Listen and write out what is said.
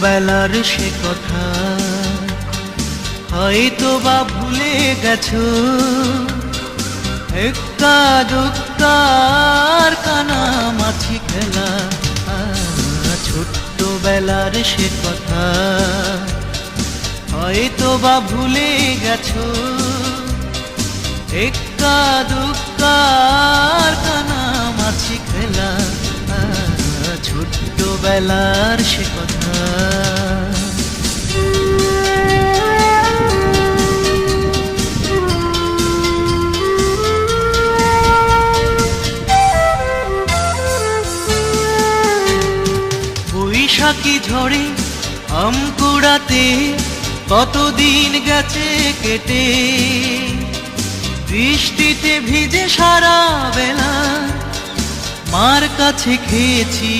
ছোটবেলার সে কথা হয়তো বা ভুলে গেছো, এক্কা দুক্কার কানামাছি খেলা। ছোট্টবেলার সে কথা হয়তো বা ভুলে গেছো, এক্কা দুক্কার কানামাছি খেলা। ছোট্টবেলার সে কথা। বৈশাখী ঝড়ে আম কুড়াতে কতদিন গেছে কেটে, বৃষ্টিতে ভিজে সারা বেলা মার কাছে খেয়েছি